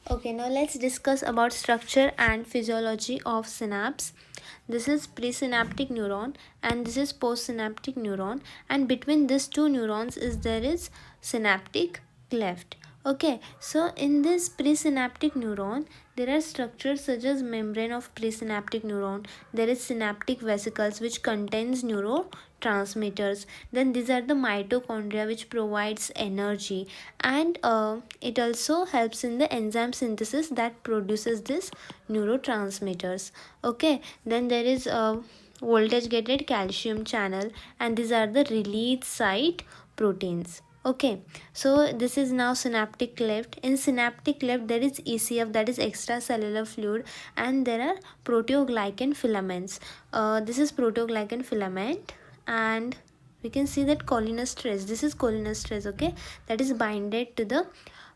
Okay, now let's discuss about structure and physiology of synapse. This is presynaptic neuron and this is postsynaptic neuron, and between these two neurons there is synaptic cleft. Okay, so in this presynaptic neuron there are structures such as membrane of presynaptic neuron. There is synaptic vesicles which contains neurotransmitters. Then these are the mitochondria which provides energy, and it also helps in the enzyme synthesis that produces this neurotransmitters. Okay, then there is a voltage gated calcium channel, and these are the release site proteins. Okay, so this is now synaptic cleft. In synaptic cleft there is ECF, that is extracellular fluid, and there are proteoglycan filaments. This is proteoglycan filament, and we can see that cholinesterase, this is cholinesterase, okay, that is binded to the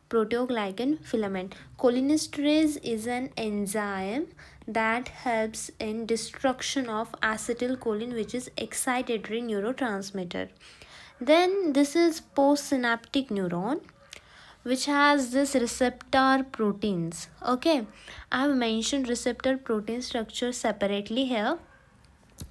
proteoglycan filament. Cholinesterase is an enzyme that helps in destruction of acetylcholine, which is excitatory neurotransmitter. Then this is postsynaptic neuron, which has this receptor proteins. Okay, I have mentioned receptor protein structure separately here.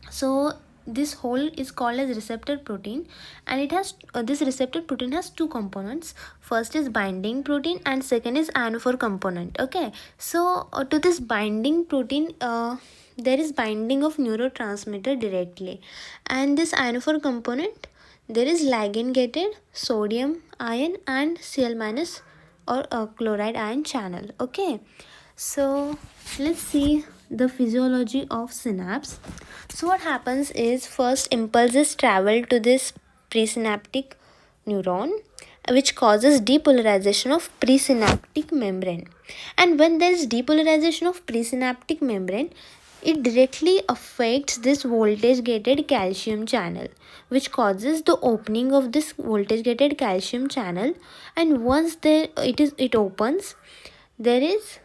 So this whole is called as receptor protein, and it has this receptor protein has two components. First is binding protein and second is ionophore component. Okay, so to this binding protein there is binding of neurotransmitter directly, and this ionophore component there is ligand gated sodium ion and Cl minus or chloride ion channel. Okay, so let's see the physiology of synapse. So what happens is, first impulses travel to this presynaptic neuron, which causes depolarization of presynaptic membrane. And when there is depolarization of presynaptic membrane, it directly affects this voltage gated calcium channel, which causes the opening of this voltage gated calcium channel. And once it opens, there is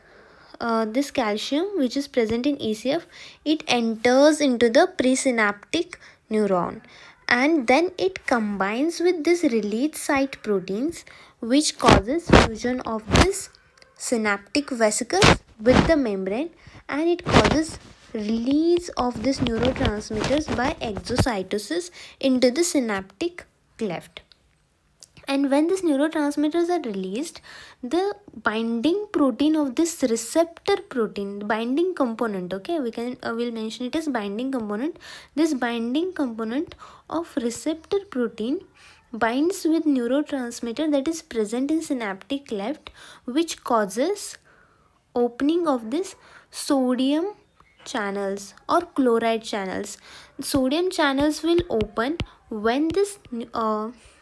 this calcium which is present in ECF, it enters into the presynaptic neuron, and then it combines with this release site proteins, which causes fusion of this synaptic vesicles with the membrane, and it causes release of this neurotransmitters by exocytosis into the synaptic cleft. And when these neurotransmitters are released, the binding protein of this receptor protein, binding component, okay, we'll mention it as binding component. This binding component of receptor protein binds with neurotransmitter that is present in synaptic cleft, which causes opening of this sodium channels or chloride channels. Sodium channels will open when this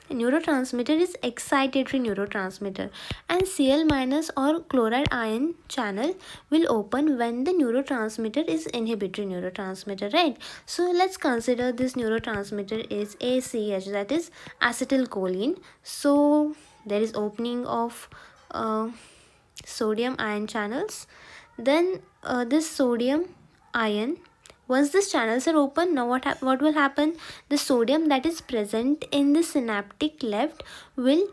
neurotransmitter is excitatory neurotransmitter, and Cl minus or chloride ion channel will open when the neurotransmitter is inhibitory neurotransmitter, right? So let's consider this neurotransmitter is ACH, that is acetylcholine. So there is opening of sodium ion channels. Then this sodium ion, once these channels are open, now what will happen? The sodium that is present in the synaptic cleft will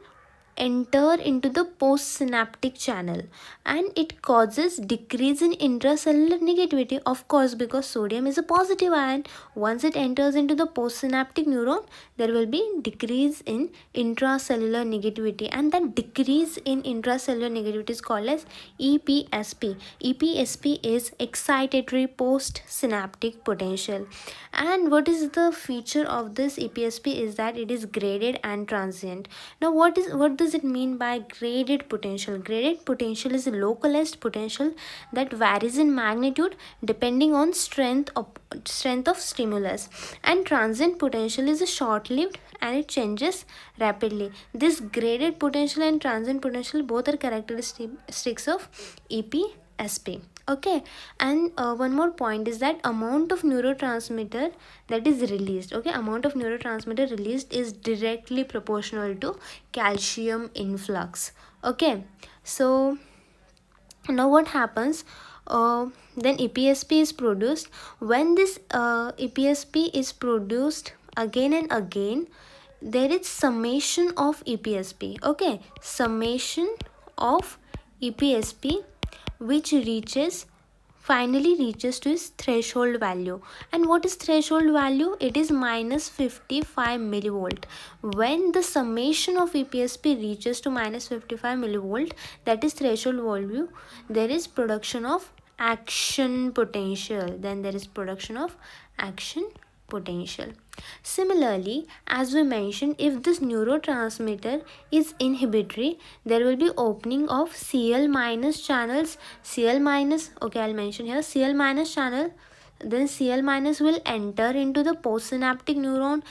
enter into the postsynaptic channel, and it causes decrease in intracellular negativity, of course, because sodium is a positive ion. Once it enters into the postsynaptic neuron, there will be decrease in intracellular negativity, and that decrease in intracellular negativity is called as EPSP. EPSP is excitatory postsynaptic potential. And what is the feature of this EPSP is that it is graded and transient. Now what does it mean by graded potential? Graded potential is a localized potential that varies in magnitude depending on strength of stimulus, and transient potential is a short-lived and it changes rapidly. This graded potential and transient potential both are characteristics of EPSP. Okay, and one more point is that amount of neurotransmitter that is released, okay, amount of neurotransmitter released is directly proportional to calcium influx. Okay, so now what happens, then EPSP is produced. When this EPSP is produced again and again, there is summation of EPSP. Okay, summation of EPSP, which finally reaches to its threshold value. And what is threshold value? It is minus 55 millivolt. When the summation of EPSP reaches to minus 55 millivolt, that is threshold value, there is production of action potential. Then there is production of action potential. Similarly, as we mentioned, if this neurotransmitter is inhibitory, there will be opening of Cl minus channels. Cl minus, okay, I'll mention here Cl minus channel. Then Cl minus will enter into the postsynaptic neuron,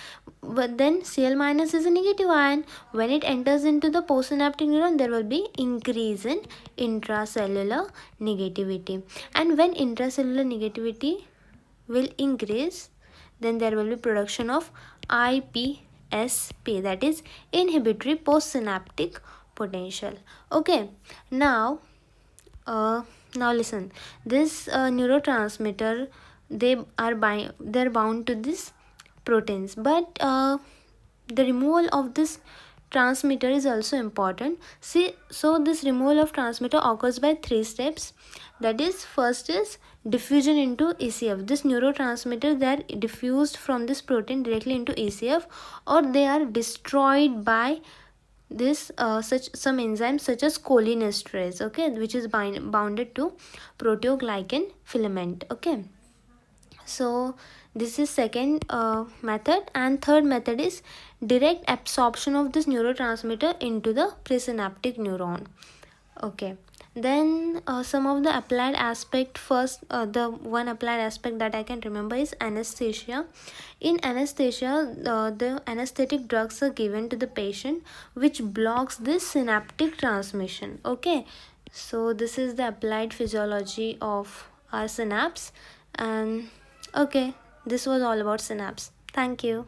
but then Cl minus is a negative ion. When it enters into the postsynaptic neuron, there will be increase in intracellular negativity. And when intracellular negativity will increase, then there will be production of IPSP, that is inhibitory postsynaptic potential. Okay, now listen, this neurotransmitter, they're bound to this proteins, but the removal of this transmitter is also important. See, so this removal of transmitter occurs by 3 steps. That is, first is diffusion into ECF. This neurotransmitter, they are diffused from this protein directly into ECF, or they are destroyed by this such some enzymes such as cholinesterase, okay, which is bounded to proteoglycan filament. Okay, so this is second method, and third method is direct absorption of this neurotransmitter into the presynaptic neuron. Okay, then some of the applied aspect. First, the one applied aspect that I can remember is anesthesia. In anesthesia, the anesthetic drugs are given to the patient, which blocks this synaptic transmission. Okay, so this is the applied physiology of our synapse. And okay, this was all about synapse. Thank you.